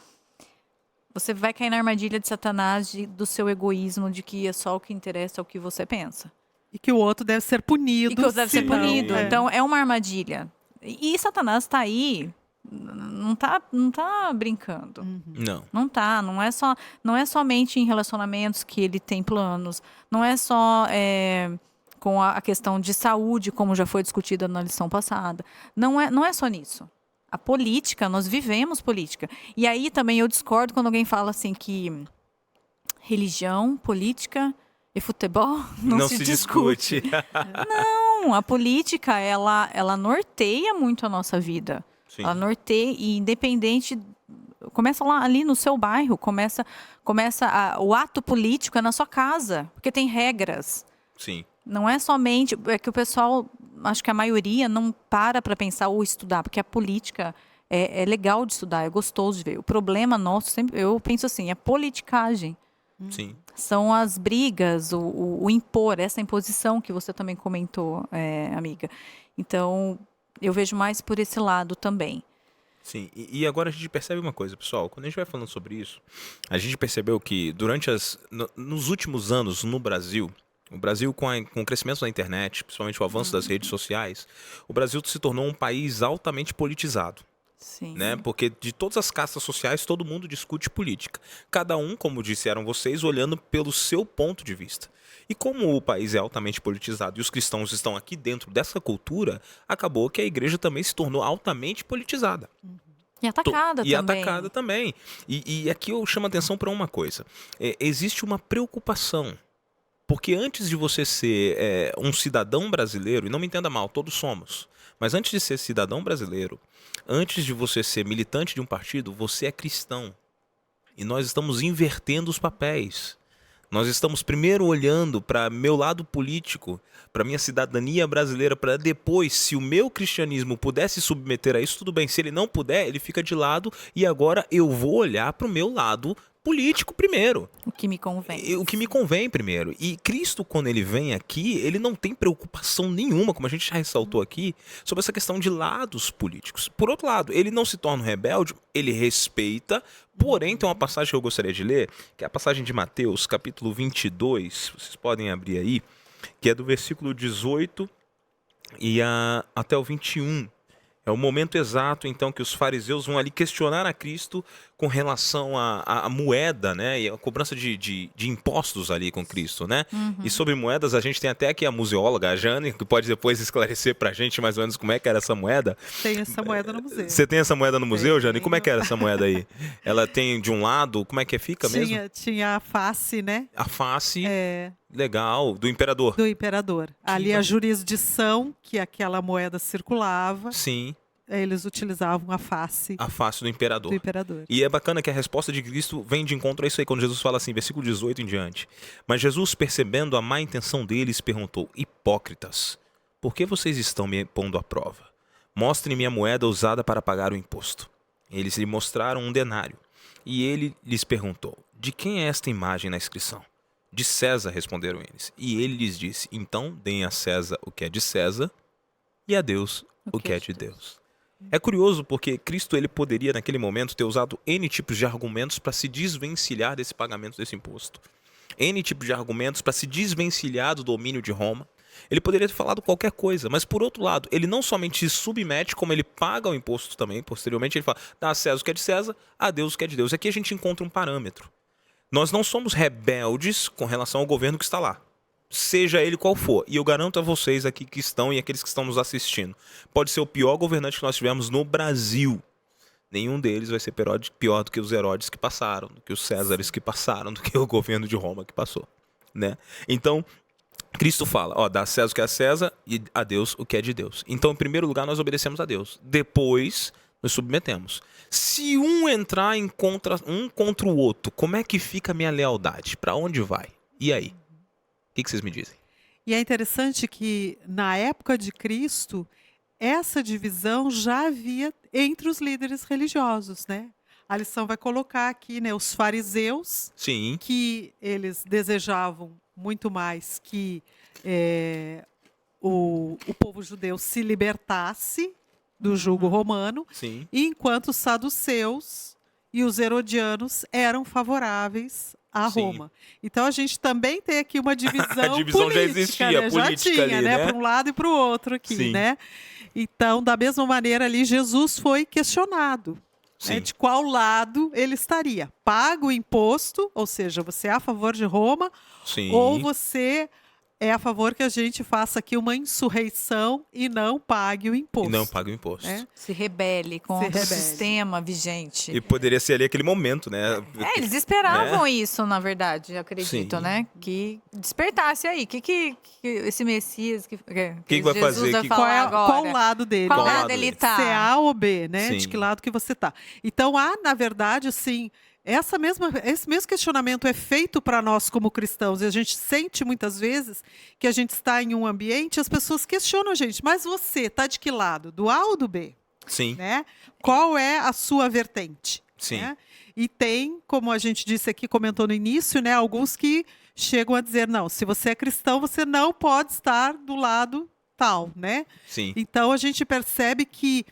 você vai cair na armadilha de Satanás, do seu egoísmo, de que é só o que interessa, é o que você pensa. E que o outro deve ser punido. E que o outro deve ser senão- punido. Então, é uma armadilha. E Satanás está aí, não tá brincando. Não. Não tá, não é somente em relacionamentos que ele tem planos, não é só com a questão de saúde, como já foi discutida na lição passada. Não é só nisso. A política, nós vivemos política. E aí também eu discordo quando alguém fala assim que religião, política e futebol não se discute. Não, a política, ela norteia muito a nossa vida. Sim. Ela norteia, e independente, começa lá ali no seu bairro, começa o ato político é na sua casa, porque tem regras. Sim. Não é somente, é que o pessoal, acho que a maioria não para pensar ou estudar, porque a política é legal de estudar, é gostoso de ver. O problema nosso, sempre, eu penso assim, é politicagem. Sim. São as brigas, o impor, essa imposição que você também comentou, amiga. Então, eu vejo mais por esse lado também. Sim, e agora a gente percebe uma coisa, pessoal. Quando a gente vai falando sobre isso, a gente percebeu que nos últimos anos no Brasil, o Brasil com o crescimento da internet, principalmente o avanço das redes sociais, o Brasil se tornou um país altamente politizado. Sim. Né? Porque de todas as castas sociais, todo mundo discute política. Cada um, como disseram vocês, olhando pelo seu ponto de vista. E como o país é altamente politizado e os cristãos estão aqui dentro dessa cultura, acabou que a igreja também se tornou altamente politizada. E atacada também. E atacada também. E aqui eu chamo a atenção para uma coisa. Existe uma preocupação. Porque antes de você ser um cidadão brasileiro, e não me entenda mal, todos somos, mas antes de ser cidadão brasileiro, antes de você ser militante de um partido, você é cristão. E nós estamos invertendo os papéis. Nós estamos primeiro olhando para meu lado político, para minha cidadania brasileira, para depois, se o meu cristianismo pudesse submeter a isso, tudo bem. Se ele não puder, ele fica de lado e agora eu vou olhar para o meu lado político primeiro. O que me convém. O que me convém primeiro. E Cristo, quando ele vem aqui, ele não tem preocupação nenhuma, como a gente já ressaltou aqui, sobre essa questão de lados políticos. Por outro lado, ele não se torna um rebelde, ele respeita, porém tem uma passagem que eu gostaria de ler, que é a passagem de Mateus, capítulo 22, vocês podem abrir aí, que é do versículo 18 até o 21. É o momento exato, então, que os fariseus vão ali questionar a Cristo com relação à moeda, né? E a cobrança de impostos ali com Cristo, né? E sobre moedas, a gente tem até aqui a museóloga, a Jane, que pode depois esclarecer pra gente mais ou menos como é que era essa moeda. Tem essa moeda no museu. Você tem essa moeda no museu, Jane? Tenho. Como é que era essa moeda aí? Ela tem de um lado, como é que fica mesmo? Tinha a face, né? A face, legal, do imperador. Do imperador. Ali a jurisdição que aquela moeda circulava, Sim, eles utilizavam a face a face do imperador. do imperador. E é bacana que a resposta de Cristo vem de encontro a isso aí, quando Jesus fala assim, versículo 18 em diante. Mas Jesus, percebendo a má intenção deles, perguntou: hipócritas, por que vocês estão me pondo à prova? Mostrem-me a moeda usada para pagar o imposto. Eles lhe mostraram um denário. E ele lhes perguntou: de quem é esta imagem na inscrição? De César, responderam eles. E ele lhes disse: então deem a César o que é de César e a Deus o que é de Deus. É curioso porque Cristo ele poderia naquele momento ter usado N tipos de argumentos para se desvencilhar desse pagamento desse imposto. N tipos de argumentos para se desvencilhar do domínio de Roma. Ele poderia ter falado qualquer coisa, mas por outro lado, ele não somente se submete, como ele paga o imposto também. Posteriormente ele fala: dá a César o que é de César, a Deus o que é de Deus. Aqui a gente encontra um parâmetro. Nós não somos rebeldes com relação ao governo que está lá, seja ele qual for. E eu garanto a vocês aqui que estão e aqueles que estão nos assistindo, pode ser o pior governante que nós tivemos no Brasil. Nenhum deles vai ser pior do que os Herodes que passaram, do que os Césares que passaram, do que o governo de Roma que passou, né? Então, Cristo fala: dá a César o que é a César e a Deus o que é de Deus. Então, em primeiro lugar, nós obedecemos a Deus. Depois, nos submetemos. Se um entrar um contra o outro, como é que fica a minha lealdade? Para onde vai? E aí? que vocês me dizem? E é interessante que, na época de Cristo, essa divisão já havia entre os líderes religiosos, né? A lição vai colocar aqui, né, os fariseus, Sim, que eles desejavam muito mais que o povo judeu se libertasse do jugo romano, sim. enquanto os saduceus e os herodianos eram favoráveis a Sim. Roma. Então a gente também tem aqui uma divisão A divisão já política, existia, né? política já tinha, ali, né? Para um lado e para o outro aqui, Sim. né? Então, da mesma maneira ali, Jesus foi questionado, né, Sim. de qual lado ele estaria. Paga o imposto, ou seja, você é a favor de Roma, Sim. ou você é a favor que a gente faça aqui uma insurreição e não pague o imposto. E não paga o imposto. né? Se rebele contra o sistema vigente. E poderia ser ali aquele momento, né? Eles esperavam isso, na verdade, eu acredito, Sim. né? Que despertasse aí. Que esse Messias que vai fazer? vai Que- falar agora? Qual lado dele? Qual Qual lado lado ele ele? tá? Se é A ou B, né? Sim. De que lado que você tá. Então, há, na verdade, assim, esse mesmo questionamento é feito para nós como cristãos. E a gente sente muitas vezes que a gente está em um ambiente e as pessoas questionam a gente. Mas você está de que lado? Do A ou do B? Sim, Né? Qual é a sua vertente? sim. Né? E tem, como a gente disse aqui, comentou no início, né, alguns que chegam a dizer, não, se você é cristão, você não pode estar do lado tal, né? Sim. Então a gente percebe que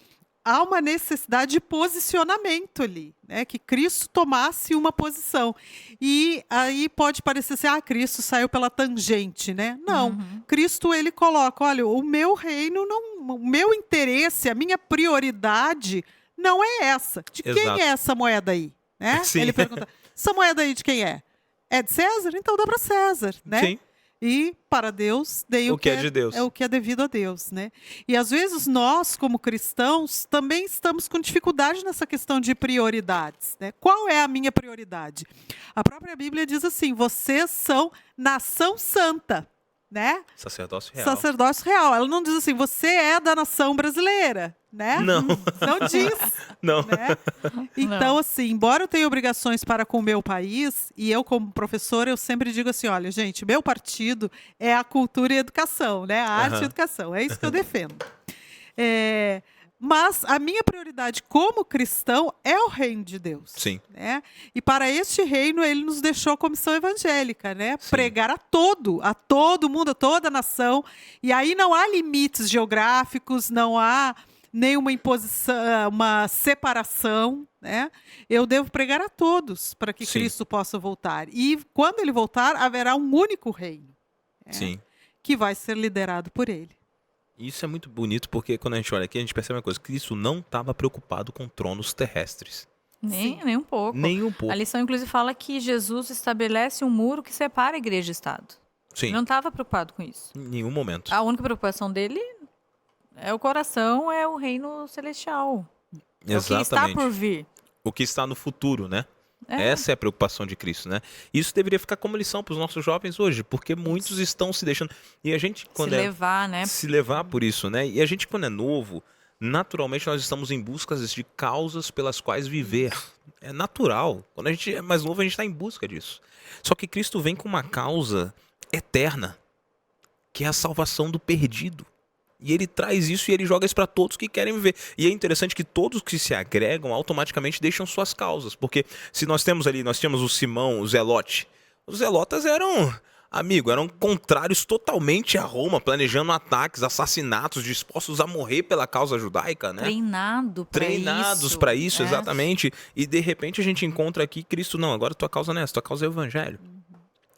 há uma necessidade de posicionamento ali, né? Que Cristo tomasse uma posição. E aí pode parecer assim, Cristo saiu pela tangente, né? Não, Cristo ele coloca, olha, o meu reino, o meu interesse, a minha prioridade não é essa. De Exato. quem é essa moeda aí? Né? Sim. Ele pergunta, essa moeda aí de quem é? É de César? Então dá para César, né? Sim. E para Deus, dei O que é de Deus. É o que é devido a Deus, né? E às vezes nós, como cristãos, também estamos com dificuldade nessa questão de prioridades, né? Qual é a minha prioridade? A própria Bíblia diz assim: vocês são nação santa, né? Sacerdócio real. Sacerdócio real. Ela não diz assim, você é da nação brasileira, né? Não. Não diz. Não. Né? Então, assim, embora eu tenha obrigações para com o meu país, e eu, como professora, eu sempre digo assim: olha, gente, meu partido é a cultura e a educação, né? A arte e a educação. É isso que eu defendo. Mas a minha prioridade como cristão é o reino de Deus. Sim. Né? E para este reino, ele nos deixou a comissão evangélica, né? Sim. Pregar a todo mundo, a toda a nação. E aí não há limites geográficos, não há nenhuma imposição, uma separação, né? Eu devo pregar a todos para que Sim. Cristo possa voltar. E quando ele voltar, haverá um único reino, né? Sim. Que vai ser liderado por ele. Isso é muito bonito porque quando a gente olha aqui, a gente percebe uma coisa: Cristo não estava preocupado com tronos terrestres. Nem um pouco. Nem um pouco. A lição, inclusive, fala que Jesus estabelece um muro que separa a igreja e o Estado. Sim. Ele não estava preocupado com isso. Em nenhum momento. A única preocupação dele é o coração, é o reino celestial. É o que está Exatamente. por vir. O que está no futuro, né? É. Essa é a preocupação de Cristo, né? Isso deveria ficar como lição para os nossos jovens hoje, porque muitos estão se deixando. E a gente, quando Se levar, né? se levar por isso, né? E a gente, quando é novo, naturalmente nós estamos em busca de causas pelas quais viver. É natural. Quando a gente é mais novo, a gente está em busca disso. Só que Cristo vem com uma causa eterna, que é a salvação do perdido. E ele traz isso e ele joga isso para todos que querem viver. E é interessante que todos que se agregam automaticamente deixam suas causas. Porque se nós temos ali, nós tínhamos o Simão, o Zelote. Os Zelotas eram contrários totalmente a Roma, planejando ataques, assassinatos, dispostos a morrer pela causa judaica, né? Treinados para isso, é. exatamente. E de repente a gente encontra aqui Cristo, não, agora tua causa não é essa, tua causa é o evangelho.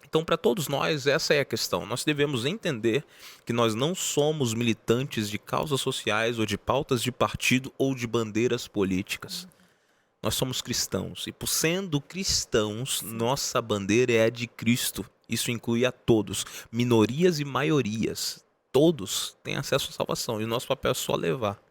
Então, para todos nós, essa é a questão. Nós devemos entender que nós não somos militantes de causas sociais ou de pautas de partido ou de bandeiras políticas. Nós somos cristãos e, por sendo cristãos, nossa bandeira é a de Cristo. Isso inclui a todos, minorias e maiorias. Todos têm acesso à salvação e o nosso papel é só levar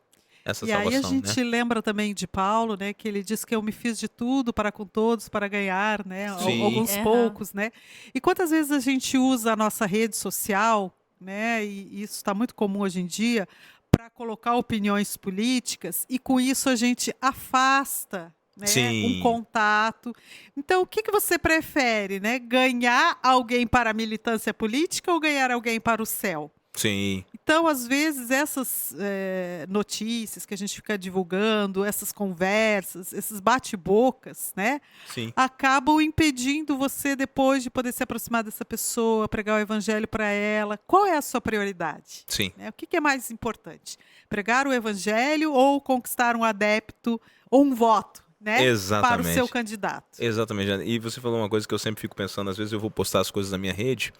essa E aí salvação. a gente né? lembra também de Paulo, né, que ele diz que eu me fiz de tudo para com todos, para ganhar, né, Sim. alguns Uhum. poucos, né? E quantas vezes a gente usa a nossa rede social, né, e isso está muito comum hoje em dia, para colocar opiniões políticas e com isso a gente afasta né? Sim. Um contato. Então, o que que você prefere, né? Ganhar alguém para a militância política ou ganhar alguém para o céu? Sim. Então, às vezes, essas notícias que a gente fica divulgando, essas conversas, esses bate-bocas, né, Sim. acabam impedindo você depois de poder se aproximar dessa pessoa, pregar o evangelho para ela. Qual é a sua prioridade? Sim. Né? O que que é mais importante? Pregar o evangelho ou conquistar um adepto ou um voto, né, para o seu Exatamente. candidato? Exatamente, Jana. E você falou uma coisa que eu sempre fico pensando, às vezes eu vou postar as coisas na minha rede,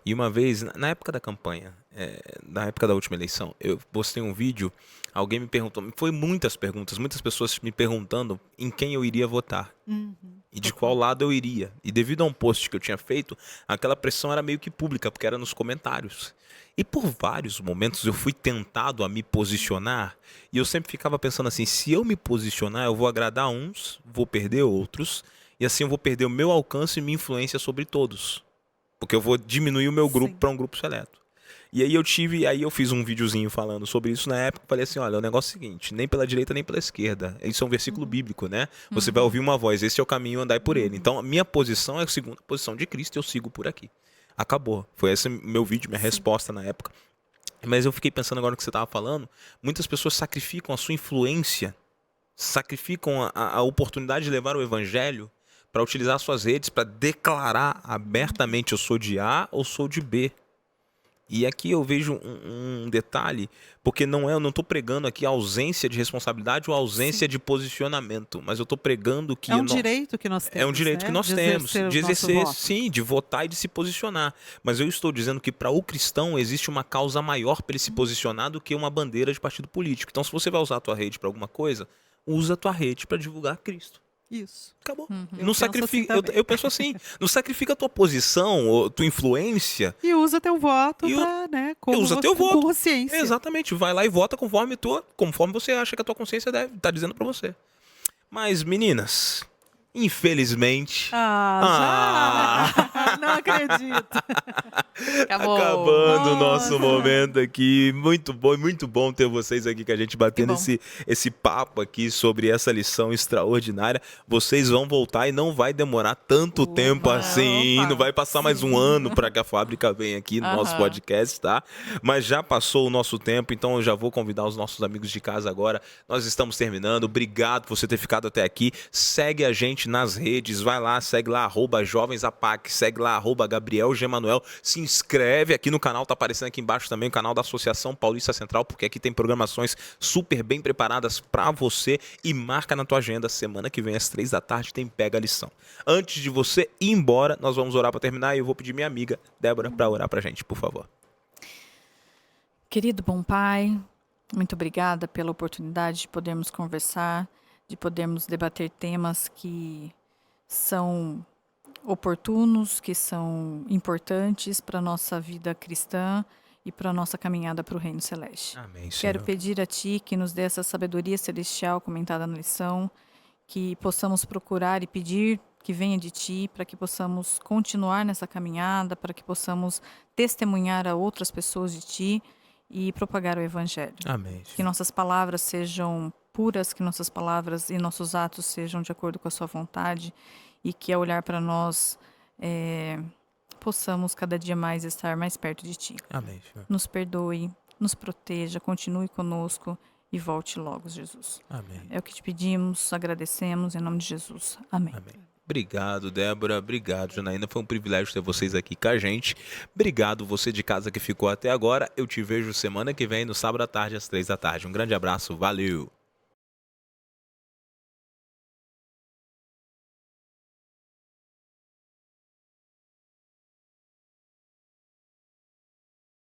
e uma vez, na época da campanha, na época da última eleição, eu postei um vídeo, alguém me perguntou, foi muitas perguntas, muitas pessoas me perguntando em quem eu iria votar. E de qual lado eu iria. E devido a um post que eu tinha feito, aquela pressão era meio que pública, porque era nos comentários. E por vários momentos eu fui tentado a me posicionar, e eu sempre ficava pensando assim, se eu me posicionar, eu vou agradar uns, vou perder outros, e assim eu vou perder o meu alcance e minha influência sobre todos. Porque eu vou diminuir o meu grupo Sim. para um grupo seleto. E aí eu fiz um videozinho falando sobre isso na época, falei assim, olha, o negócio é o seguinte, nem pela direita nem pela esquerda, isso é um versículo bíblico, né? Você vai ouvir uma voz, esse é o caminho, andai por ele. Então a minha posição é a segunda posição de Cristo, eu sigo por aqui. Acabou. Foi esse meu vídeo, minha resposta na época. Mas eu fiquei pensando agora no que você estava falando, muitas pessoas sacrificam a sua influência, sacrificam a oportunidade de levar o evangelho para utilizar suas redes, para declarar abertamente eu sou de A ou sou de B. E aqui eu vejo um detalhe, porque eu não estou pregando aqui a ausência de responsabilidade ou a ausência de posicionamento, mas eu estou pregando que É um direito que nós temos. é um direito né, que nós de temos, exercer de o nosso exercer, voto. sim, de votar e de se posicionar. Mas eu estou dizendo que para o cristão existe uma causa maior para ele se posicionar do que uma bandeira de partido político. Então, se você vai usar a tua rede para alguma coisa, usa a tua rede para divulgar Cristo. Isso. Acabou. Eu Não penso sacrifica, assim também. eu penso assim, não sacrifica a tua posição, ou tua influência. E usa teu voto E para, né, como usa teu com voto. consciência. Exatamente, vai lá e vota conforme você acha que a tua consciência deve estar dizendo para você. Mas, meninas, infelizmente... Já? Não acredito. Acabou. Acabando o nosso Nossa. momento aqui. Muito bom ter vocês aqui com a gente batendo Que esse papo aqui sobre essa lição extraordinária. Vocês vão voltar e não vai demorar tanto tempo assim. opa, Não vai passar mais um ano para que a fábrica venha aqui no nosso podcast, tá? Mas já passou o nosso tempo, então eu já vou convidar os nossos amigos de casa agora. Nós estamos terminando. Obrigado por você ter ficado até aqui. Segue a gente nas redes. Vai lá, segue lá, @jovensapac, segue lá, Gabriel G. Manuel. Se inscreve aqui no canal, tá aparecendo aqui embaixo também o canal da Associação Paulista Central, porque aqui tem programações super bem preparadas para você, e marca na tua agenda, semana que vem às 3 da tarde tem Pega a Lição. Antes de você ir embora, nós vamos orar para terminar e eu vou pedir minha amiga Débora para orar pra gente, por favor. Querido bom Pai, muito obrigada pela oportunidade de podermos conversar, de podermos debater temas que são oportunos, que são importantes para a nossa vida cristã e para a nossa caminhada para o Reino Celeste. Amém, Senhor. Quero pedir a Ti que nos dê essa sabedoria celestial comentada na lição, que possamos procurar e pedir que venha de Ti, para que possamos continuar nessa caminhada, para que possamos testemunhar a outras pessoas de Ti e propagar o Evangelho. Amém. Que nossas palavras sejam puras, que nossas palavras e nossos atos sejam de acordo com a Sua vontade, e que ao olhar para nós possamos cada dia mais estar mais perto de Ti. Amém, Senhor. Nos perdoe, nos proteja, continue conosco e volte logo, Jesus. Amém. É o que te pedimos, agradecemos em nome de Jesus. Amém. Amém. Obrigado, Débora. Obrigado, Janaína. Foi um privilégio ter vocês aqui com a gente. Obrigado, você de casa que ficou até agora. Eu te vejo semana que vem, no sábado à tarde, às 3 da tarde. Um grande abraço. Valeu!